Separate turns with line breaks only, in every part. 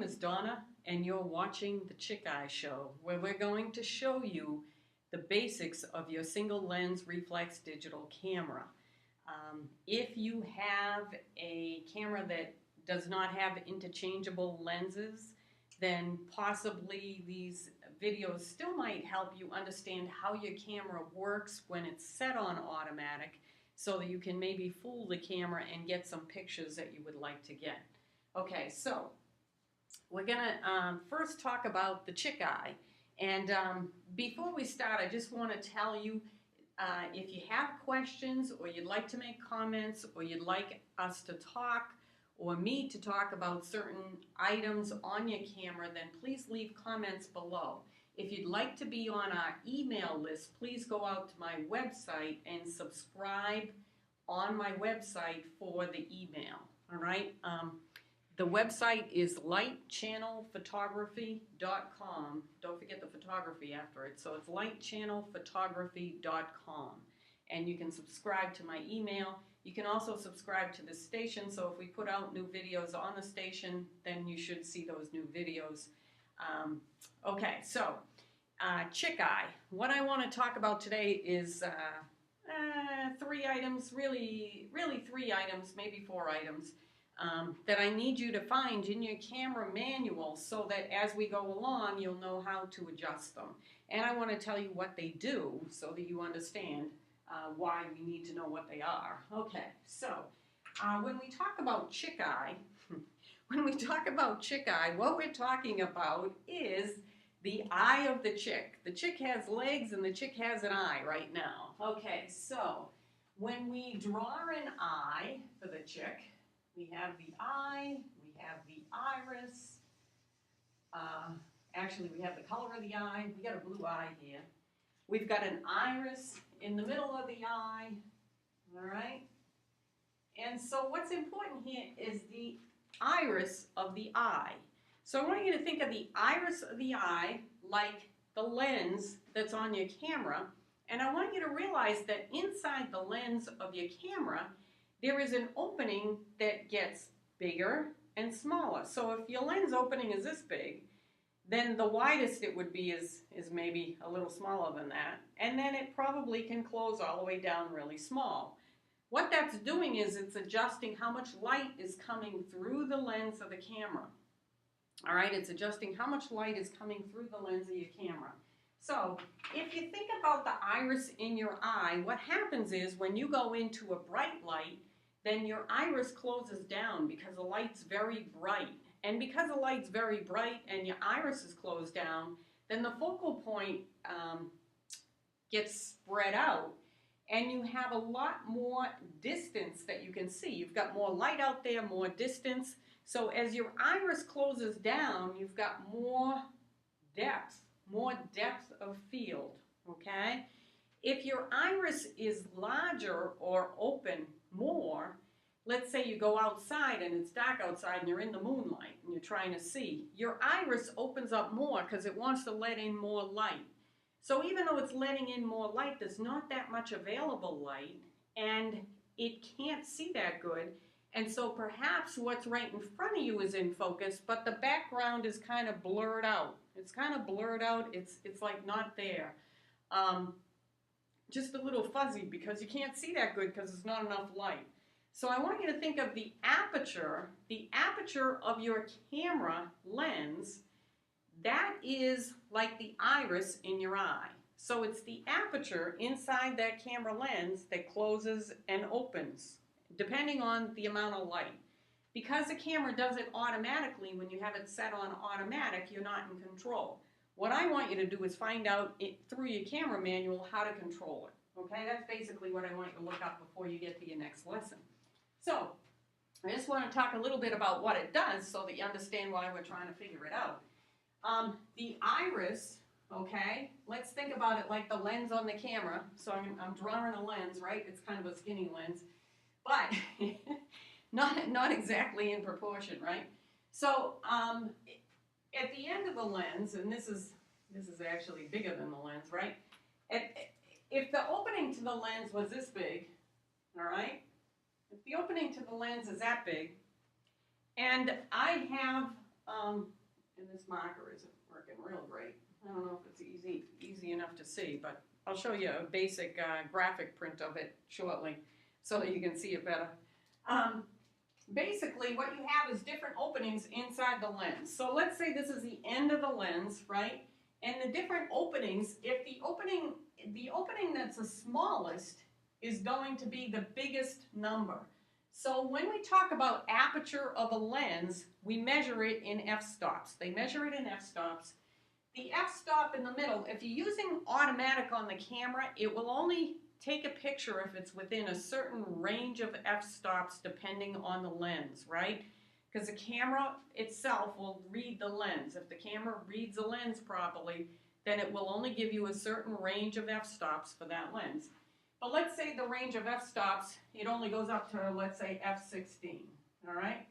is Donna, and you're watching The Chick Eye Show, where we're going to show you the basics of your single lens reflex digital camera. If you have a camera that does not have interchangeable lenses, then possibly these videos still might help you understand how your camera works when it's set on automatic, so that you can maybe fool the camera and get some pictures that you would like to get. Okay, so we're gonna first talk about the Chick Eye. And before we start, I just want to tell you, if you have questions or you'd like to make comments or you'd like us to talk or me to talk about certain items on your camera, then please leave comments below. If you'd like to be on our email list, please go out to my website and subscribe on my website for the email. All right? The website is lightchannelphotography.com. Don't forget the photography after it. So it's lightchannelphotography.com. And you can subscribe to my email. You can also subscribe to the station, so if we put out new videos on the station, then you should see those new videos. Okay, so Chick Eye. What I want to talk about today is 3 items, really 3 items, maybe 4 items, that I need you to find in your camera manual so that as we go along, you'll know how to adjust them. And I want to tell you what they do so that you understand why we need to know what they are. Okay, so when we talk about Chick Eye, what we're talking about is the eye of the chick. The chick has legs and the chick has an eye right now. Okay, so when we draw an eye for the chick, we have the eye, we have the iris. Actually, we have the color of the eye. We got a blue eye here. We've got an iris in the middle of the eye, all right? And so what's important here is the iris of the eye. So I want you to think of the iris of the eye like the lens that's on your camera, and I want you to realize that inside the lens of your camera, there is an opening that gets bigger and smaller. So if your lens opening is this big, then the widest it would be is maybe a little smaller than that. And then it probably can close all the way down really small. What that's doing is it's adjusting how much light is coming through the lens of the camera. All right, it's adjusting how much light is coming through the lens of your camera. So if you think about the iris in your eye, what happens is when you go into a bright light, then your iris closes down because the light's very bright. And because the light's very bright and your iris is closed down, then the focal point gets spread out and you have a lot more distance that you can see. You've got more light out there, more distance. So as your iris closes down, you've got more depth of field, okay? If your iris is larger or open more, let's say you go outside and it's dark outside and you're in the moonlight and you're trying to see, your iris opens up more because it wants to let in more light. So even though it's letting in more light, there's not that much available light and it can't see that good. And so perhaps what's right in front of you is in focus, but the background is kind of blurred out. It's kind of blurred out. It's like not there. Just a little fuzzy because you can't see that good because there's not enough light. So I want you to think of the aperture of your camera lens. That is like the iris in your eye. So it's the aperture inside that camera lens that closes and opens, depending on the amount of light. Because the camera does it automatically, when you have it set on automatic, you're not in control. What I want you to do is find out through your camera manual how to control it. Okay, that's basically what I want you to look up before you get to your next lesson. So, I just want to talk a little bit about what it does so that you understand why we're trying to figure it out. The iris, okay, let's think about it like the lens on the camera. So I'm drawing a lens, right? It's kind of a skinny lens, but not exactly in proportion, right? So at the end of the lens, and this is actually bigger than the lens, right? If the opening to the lens was this big, all right? If the opening to the lens is that big, and I have and this marker isn't working real great. I don't know if it's easy enough to see, but I'll show you a basic graphic print of it shortly so that you can see it better. Basically, what you have is different openings inside the lens. So let's say this is the end of the lens, right? And the different openings, if the opening that's the smallest is going to be the biggest number. So when we talk about aperture of a lens, we measure it in f-stops. They measure it in f-stops. The f-stop in the middle, if you're using automatic on the camera, it will only take a picture if it's within a certain range of f-stops depending on the lens, right? Because the camera itself will read the lens. If the camera reads the lens properly, then it will only give you a certain range of f-stops for that lens. But let's say the range of f-stops, it only goes up to, let's say, f16, all right?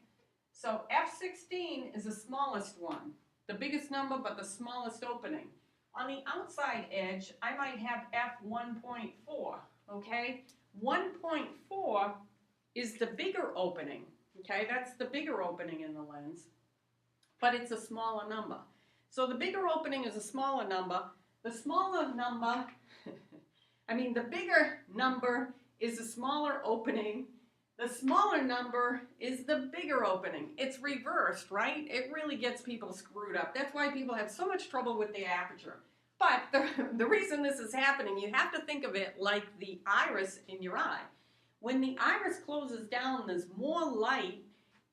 So f16 is the smallest one, the biggest number but the smallest opening. On the outside edge, I might have f1.4, okay? 1.4 is the bigger opening, okay? That's the bigger opening in the lens, but it's a smaller number. So the bigger opening is a smaller number. The smaller number, the bigger number is the smaller opening. The smaller number is the bigger opening. It's reversed, right? It really gets people screwed up. That's why people have so much trouble with the aperture. But the reason this is happening, you have to think of it like the iris in your eye. When the iris closes down, there's more light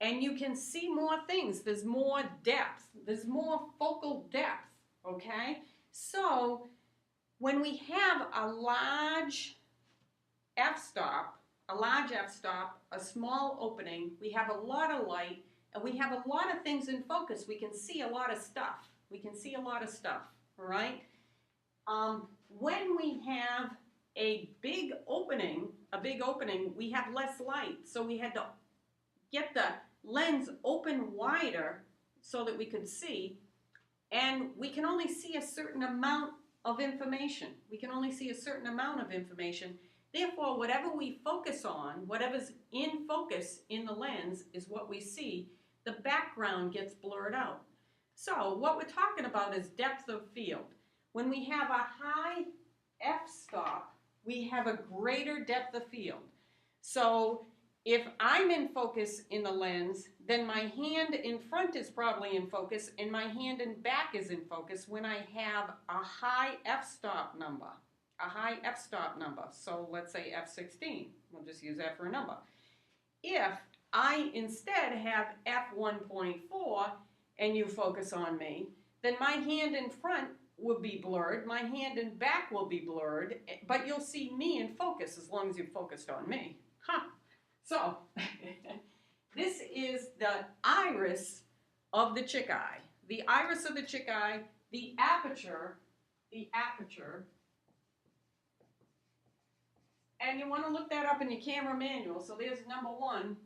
and you can see more things. There's more depth. There's more focal depth, okay? So when we have a large f-stop, a small opening, we have a lot of light, and we have a lot of things in focus. We can see a lot of stuff. All right? When we have a big opening, we have less light. So we had to get the lens open wider so that we could see, and we can only see a certain amount of information. Therefore, whatever we focus on, whatever's in focus in the lens is what we see. The background gets blurred out. So what we're talking about is depth of field. When we have a high f-stop, we have a greater depth of field. So if I'm in focus in the lens, then my hand in front is probably in focus and my hand in back is in focus when I have a high f-stop number. So let's say f16. We'll just use that for a number. If I instead have f1.4 and you focus on me, then my hand in front will be blurred, my hand in back will be blurred, but you'll see me in focus as long as you focused on me. So, this is the iris of the chick eye. The iris of the chick eye, the aperture, and you want to look that up in your camera manual. So there's number one.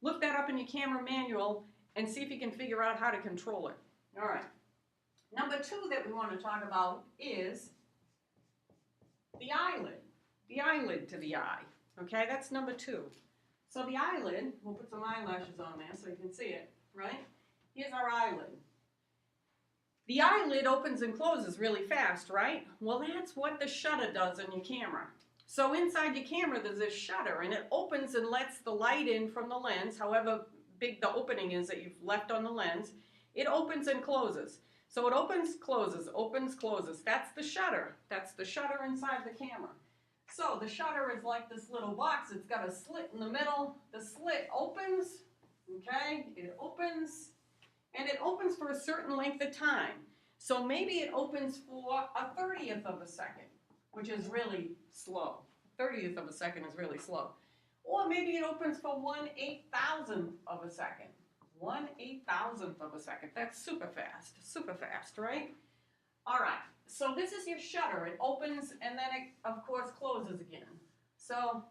Look that up in your camera manual and see if you can figure out how to control it. All right. Number two that we want to talk about is the eyelid to the eye. Okay, that's number two. So the eyelid, we'll put some eyelashes on there so you can see it, right? Here's our eyelid. The eyelid opens and closes really fast, right? Well, that's what the shutter does in your camera. So inside your camera, there's a shutter, and it opens and lets the light in from the lens, however big the opening is that you've left on the lens. It opens and closes. So it opens, closes, opens, closes. That's the shutter. That's the shutter inside the camera. So the shutter is like this little box. It's got a slit in the middle. The slit opens, okay? It opens, and it opens for a certain length of time. So maybe it opens for a 30th of a second, which is really slow. 30th of a second is really slow. Or maybe it opens for 1/8,000th of a second. 1/8,000th of a second. That's super fast, right? All right, so this is your shutter. It opens and then it, of course, closes again. So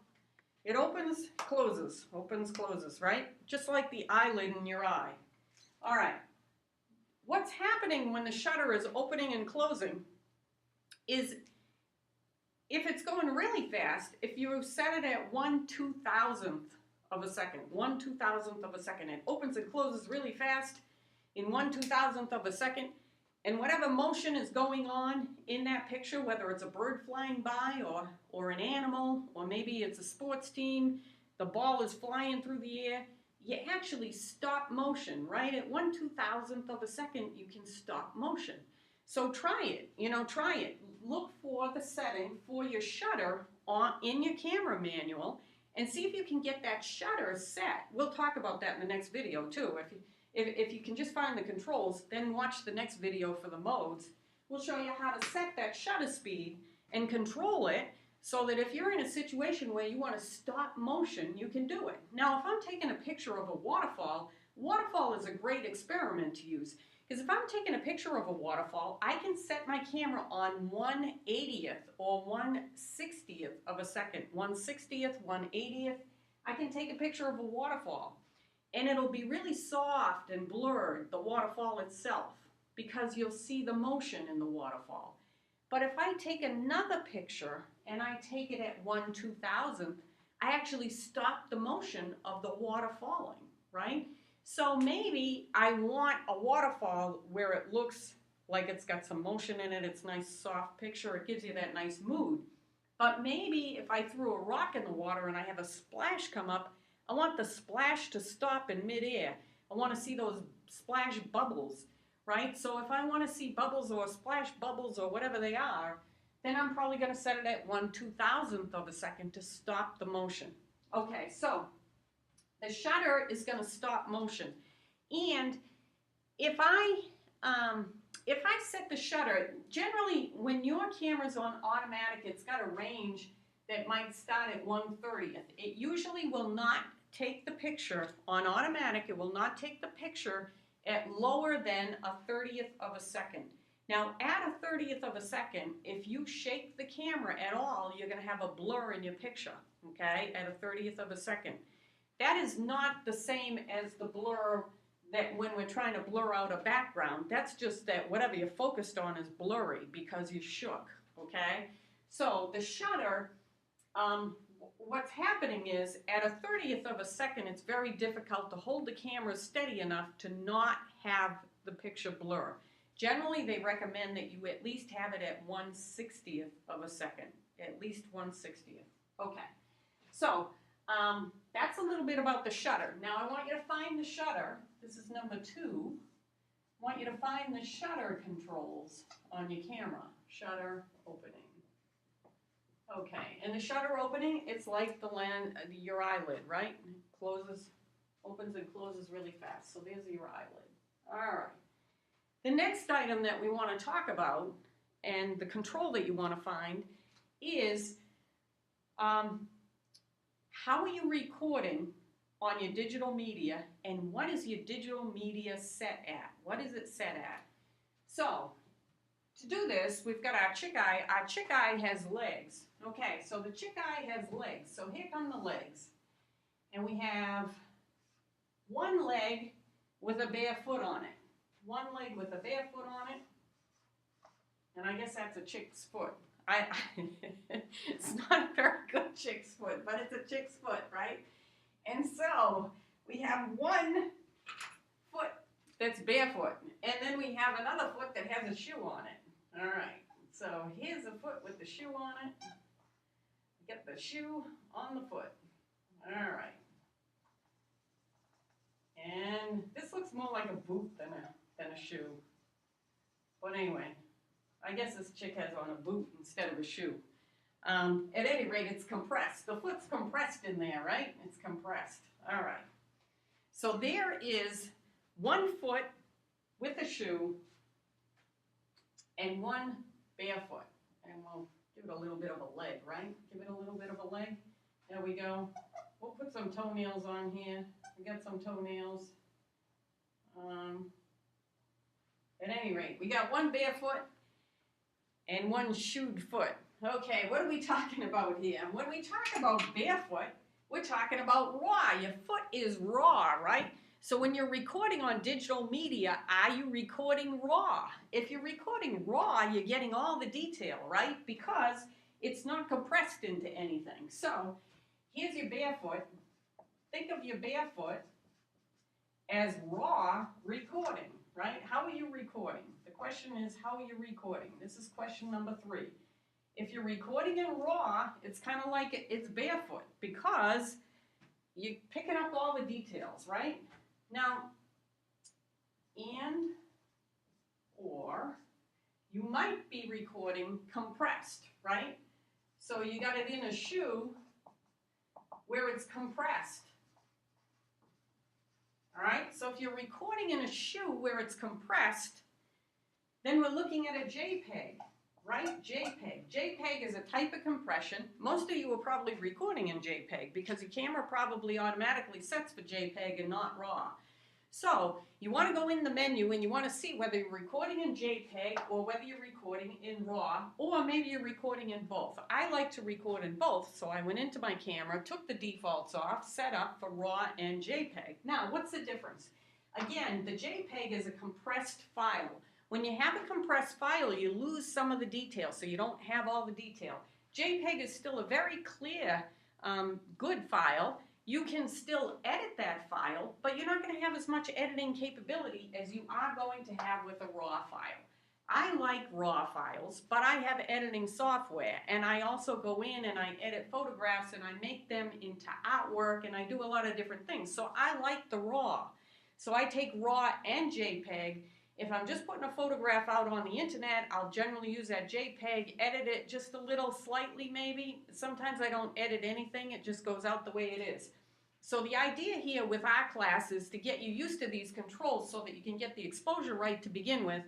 it opens, closes, right? Just like the eyelid in your eye. All right, what's happening when the shutter is opening and closing is if it's going really fast, if you set it at 1/2000th of a second, 1/2000th of a second. It opens and closes really fast in 1/2000th of a second. And whatever motion is going on in that picture, whether it's a bird flying by or an animal, or maybe it's a sports team, the ball is flying through the air, you actually stop motion, right? At 1/2000th of a second, you can stop motion. So try it, try it. Look for the setting for your shutter in your camera manual and see if you can get that shutter set. We'll talk about that in the next video too. If you can just find the controls, then watch the next video for the modes. We'll show you how to set that shutter speed and control it so that if you're in a situation where you want to stop motion, you can do it. Now, if I'm taking a picture of a waterfall is a great experiment to use. Because if I'm taking a picture of a waterfall, I can set my camera on 1/80th or 1/60th of a second. 1/60th, 1/80th. I can take a picture of a waterfall. And it'll be really soft and blurred, the waterfall itself, because you'll see the motion in the waterfall. But if I take another picture and I take it at 1/2000th, I actually stop the motion of the water falling, right? So maybe I want a waterfall where it looks like it's got some motion in it, it's a nice soft picture, it gives you that nice mood. But maybe if I threw a rock in the water and I have a splash come up, I want the splash to stop in midair. I want to see those splash bubbles, right? So if I want to see bubbles or splash bubbles or whatever they are, then I'm probably going to set it at 1/2000th of a second to stop the motion. Okay, so the shutter is going to stop motion. And if I set the shutter, generally when your camera's on automatic, it's got a range that might start at 1/30th. It usually will not take the picture on automatic. It will not take the picture at lower than 1/30th of a second. Now, at 1/30th of a second, if you shake the camera at all, you're going to have a blur in your picture, okay, at 1/30th of a second. That is not the same as the blur that when we're trying to blur out a background. That's just that whatever you're focused on is blurry because you shook, okay? So the shutter, what's happening is at 1/30th of a second, it's very difficult to hold the camera steady enough to not have the picture blur. Generally, they recommend that you at least have it at 1/60th of a second, at least 1/60th. Okay, so that's a little bit about the shutter. Now I want you to find the shutter. This is number 2. I want you to find the shutter controls on your camera. Shutter opening. Okay, and the shutter opening, it's like your eyelid, right? It closes, opens and closes really fast. So there's your eyelid. All right. The next item that we want to talk about, and the control that you want to find, is how are you recording on your digital media, and what is your digital media set at? What is it set at? So, to do this, we've got our chick eye. Our chick eye has legs. Okay, so the chick eye has legs. So here come the legs. And we have one leg with a bare foot on it. One leg with a bare foot on it. And I guess that's a chick's foot. It's not a very good chick's foot, but it's a chick's foot, right? And so we have one foot that's barefoot, and then we have another foot that has a shoe on it. All right, so here's a foot with the shoe on it. Get the shoe on the foot. All right. And this looks more like a boot than a shoe. But anyway, I guess this chick has on a boot instead of a shoe. At any rate, it's compressed. The foot's compressed in there, right? It's compressed. All right. So there is one foot with a shoe and one barefoot. And we'll give it a little bit of a leg, right? Give it a little bit of a leg. There we go. We'll put some toenails on here. We got some toenails. At any rate, we got one barefoot and one shoed foot. Okay, what are we talking about here? When we talk about barefoot, we're talking about raw. Your foot is raw, right? So when you're recording on digital media, are you recording raw? If you're recording raw, you're getting all the detail, right? Because it's not compressed into anything. So here's your barefoot. think of your barefoot as raw recording, right? How are you recording? The question is, how are you recording? This is question number 3. If you're recording in raw, it's kind of like it's barefoot because you're picking up all the details, right? Now, and or you might be recording compressed, right? So you got it in a shoe where it's compressed. All right, so if you're recording in a shoe where it's compressed, then we're looking at a JPEG, right? JPEG. JPEG is a type of compression. Most of you are probably recording in JPEG because your camera probably automatically sets for JPEG and not RAW. So you want to go in the menu and you want to see whether you're recording in JPEG or whether you're recording in RAW, or maybe you're recording in both. I like to record in both, so I went into my camera, took the defaults off, set up for RAW and JPEG. Now, what's the difference? Again, the JPEG is a compressed file. When you have a compressed file, you lose some of the detail, so you don't have all the detail. JPEG is still a very clear, good file. You can still edit that file, but you're not going to have as much editing capability as you are going to have with a RAW file. I like RAW files, but I have editing software, and I also go in and I edit photographs and I make them into artwork, and I do a lot of different things. So I like the RAW. So I take RAW and JPEG. If I'm just putting a photograph out on the internet, I'll generally use that JPEG, edit it just a little slightly maybe. Sometimes I don't edit anything, it just goes out the way it is. So the idea here with our class is to get you used to these controls so that you can get the exposure right to begin with,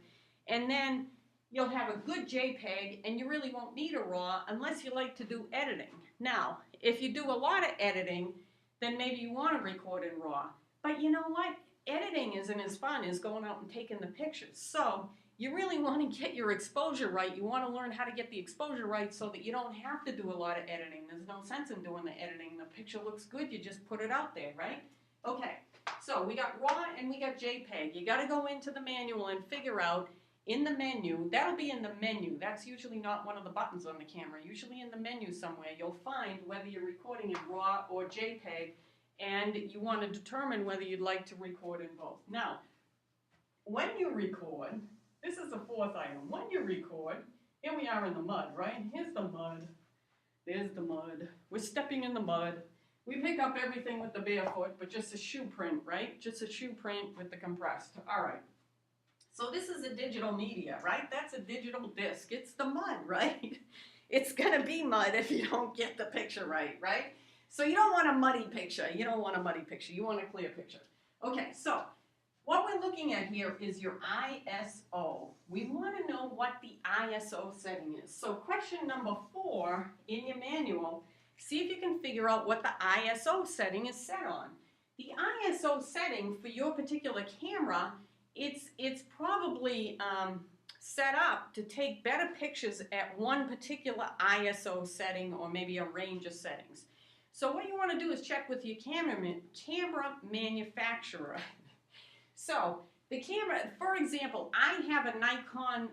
and then you'll have a good JPEG and you really won't need a RAW unless you like to do editing. Now, if you do a lot of editing, then maybe you want to record in RAW. But you know what? Editing isn't as fun as going out and taking the pictures. So you really want to get your exposure right. You want to learn how to get the exposure right so that you don't have to do a lot of editing. There's no sense in doing the editing. The picture looks good, you just put it out there, right? Okay, so we got RAW and we got JPEG. You got to go into the manual and figure out in the menu, that'll be in the menu. That's usually not one of the buttons on the camera. Usually in the menu somewhere, you'll find whether you're recording in RAW or JPEG, and you want to determine whether you'd like to record in both. Now, when you record, this is the 4th item. When you record, here we are in the mud, right? Here's the mud. There's the mud. We're stepping in the mud. We pick up everything with the barefoot, but just a shoe print, right? Just a shoe print with the compressed. All right. So this is a digital media, right? That's a digital disc. It's the mud, right? It's going to be mud if you don't get the picture right, right? So you don't want a muddy picture. You don't want a muddy picture. You want a clear picture. Okay, so what we're looking at here is your ISO. We want to know what the ISO setting is. So question number 4 in your manual, see if you can figure out what the ISO setting is set on. The ISO setting for your particular camera, it's probably set up to take better pictures at one particular ISO setting or maybe a range of settings. So what you want to do is check with your camera manufacturer. So the camera, for example, I have a Nikon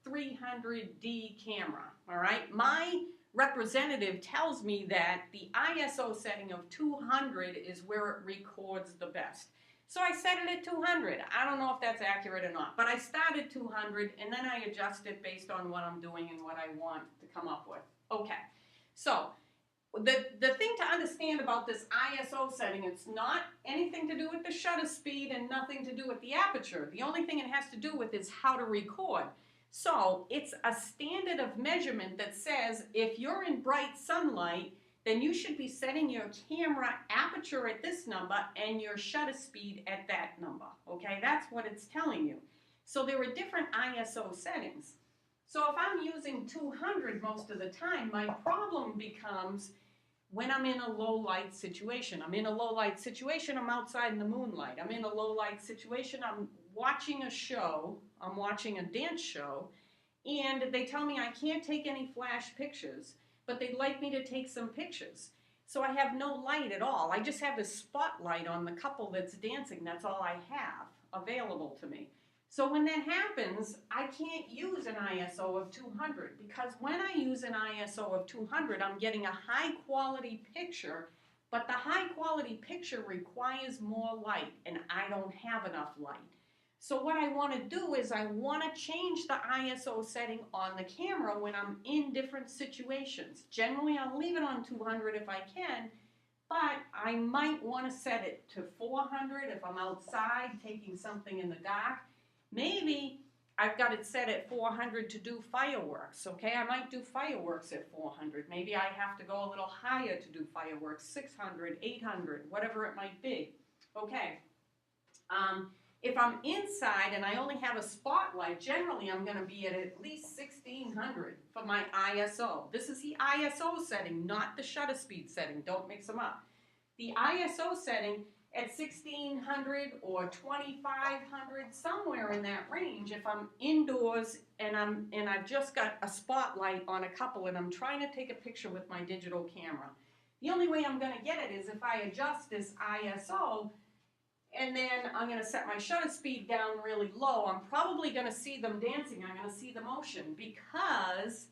300D camera, all right? My representative tells me that the ISO setting of 200 is where it records the best. So I set it at 200. I don't know if that's accurate or not, but I start at 200 and then I adjust it based on what I'm doing and what I want to come up with. Okay, so the thing to understand about this ISO setting, it's not anything to do with the shutter speed and nothing to do with the aperture. The only thing it has to do with is how to record. So it's a standard of measurement that says if you're in bright sunlight, then you should be setting your camera aperture at this number and your shutter speed at that number. Okay, that's what it's telling you. So there are different ISO settings. So if I'm using 200 most of the time, my problem becomes when I'm in a low light situation. I'm in a low light situation, I'm outside in the moonlight. I'm in a low light situation, I'm watching a show, I'm watching a dance show, and they tell me I can't take any flash pictures, but they'd like me to take some pictures. So I have no light at all. I just have the spotlight on the couple that's dancing. That's all I have available to me. So when that happens, I can't use an ISO of 200 because when I use an ISO of 200, I'm getting a high quality picture But the high quality picture requires more light, and I don't have enough light. So what I want to do is I want to change the ISO setting on the camera when I'm in different situations. Generally, I'll leave it on 200 if I can, but I might want to set it to 400 if I'm outside taking something in the dark. Maybe I've got it set at 400 to do fireworks, okay? I might do fireworks at 400. Maybe I have to go a little higher to do fireworks, 600, 800, whatever it might be. Okay. If I'm inside and I only have a spotlight, generally I'm going to be at least 1600 for my ISO. This is the ISO setting, not the shutter speed setting. Don't mix them up. The ISO setting at 1600 or 2500, somewhere in that range, if I'm indoors and I've just got a spotlight on a couple and I'm trying to take a picture with my digital camera. The only way I'm going to get it is if I adjust this ISO, and then I'm going to set my shutter speed down really low. I'm probably going to see them dancing. I'm going to see the motion because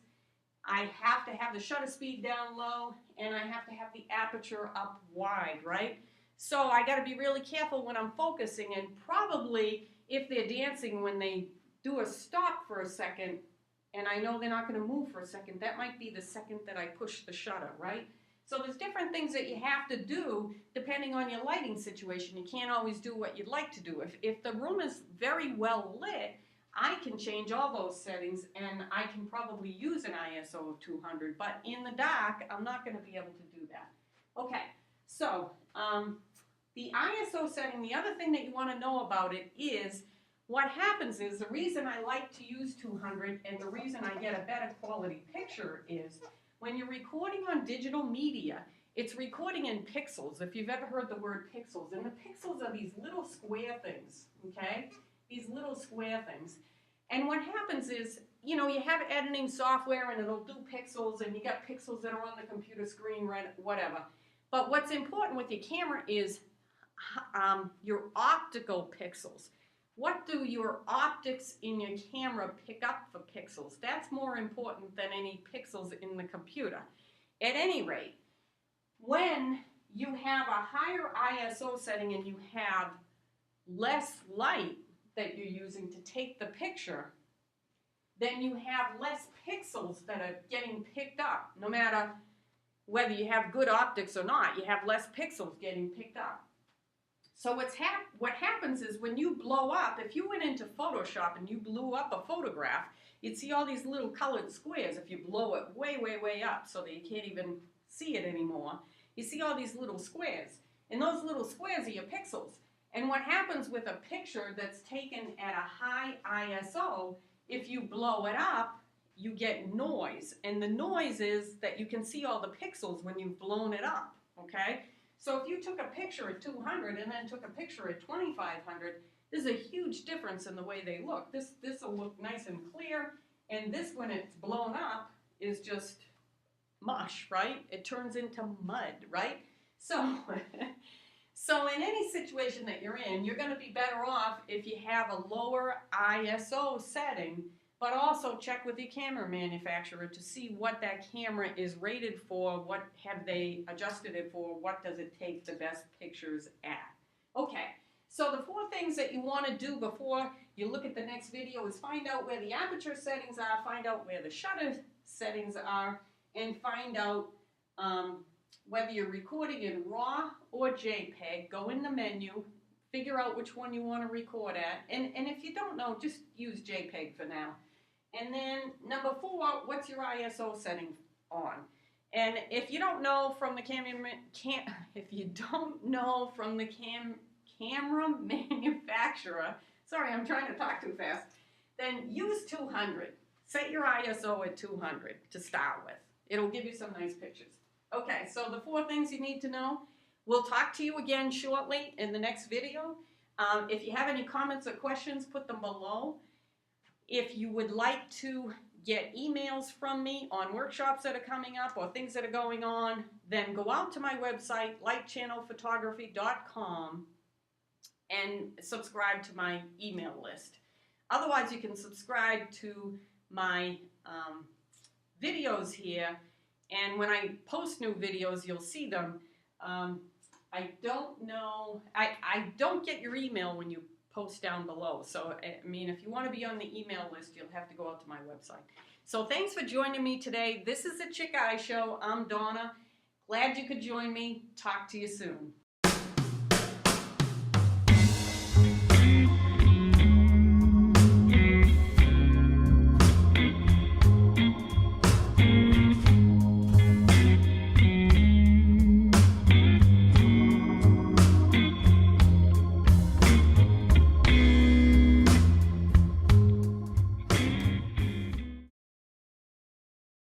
I have to have the shutter speed down low and I have to have the aperture up wide, right? So I got to be really careful when I'm focusing, and probably if they're dancing, when they do a stop for a second and I know they're not going to move for a second, that might be the second that I push the shutter, right? So there's different things that you have to do depending on your lighting situation. You can't always do what you'd like to do. If the room is very well lit, I can change all those settings and I can probably use an ISO of 200, but in the dark, I'm not going to be able to do that. Okay, so the ISO setting, the other thing that you want to know about it is what happens is the reason I like to use 200 and the reason I get a better quality picture is when you're recording on digital media, it's recording in pixels, if you've ever heard the word pixels. And the pixels are these little square things, okay? These little square things. And what happens is, you know, you have editing software and it'll do pixels and you got pixels that are on the computer screen, right, whatever. But what's important with your camera is your optical pixels. What do your optics in your camera pick up for pixels? That's more important than any pixels in the computer. At any rate, when you have a higher ISO setting and you have less light that you're using to take the picture, then you have less pixels that are getting picked up. No matter whether you have good optics or not, you have less pixels getting picked up. So what happens is when you blow up, if you went into Photoshop and you blew up a photograph, you'd see all these little colored squares. If you blow it way, way, way up so that you can't even see it anymore, you see all these little squares. And those little squares are your pixels. And what happens with a picture that's taken at a high ISO, if you blow it up, you get noise. And the noise is that you can see all the pixels when you've blown it up, okay? So if you took a picture at 200 and then took a picture at 2500, there's a huge difference in the way they look. This will look nice and clear, and this, when it's blown up, is just mush, right? It turns into mud, right? So, so in any situation that you're in, you're going to be better off if you have a lower ISO setting, but also check with your camera manufacturer to see what that camera is rated for, what have they adjusted it for, what does it take the best pictures at. Okay, so the 4 things that you want to do before you look at the next video is find out where the aperture settings are, find out where the shutter settings are, and find out whether you're recording in RAW or JPEG. Go in the menu, figure out which one you want to record at, and if you don't know, just use JPEG for now. And then number 4, what's your ISO setting on? And if you don't know from the camera manufacturer, sorry, I'm trying to talk too fast, then use 200. Set your ISO at 200 to start with. It'll give you some nice pictures. Okay, so the 4 things you need to know. We'll talk to you again shortly in the next video. If you have any comments or questions, put them below. If you would like to get emails from me on workshops that are coming up or things that are going on, then go out to my website, lightchannelphotography.com, and subscribe to my email list. Otherwise, you can subscribe to my videos here, and when I post new videos, you'll see them. I don't know, I don't get your email when you post down below. So, I mean, if you want to be on the email list, you'll have to go out to my website. So thanks for joining me today. This is the Chick Eye Show. I'm Donna. Glad you could join me. Talk to you soon.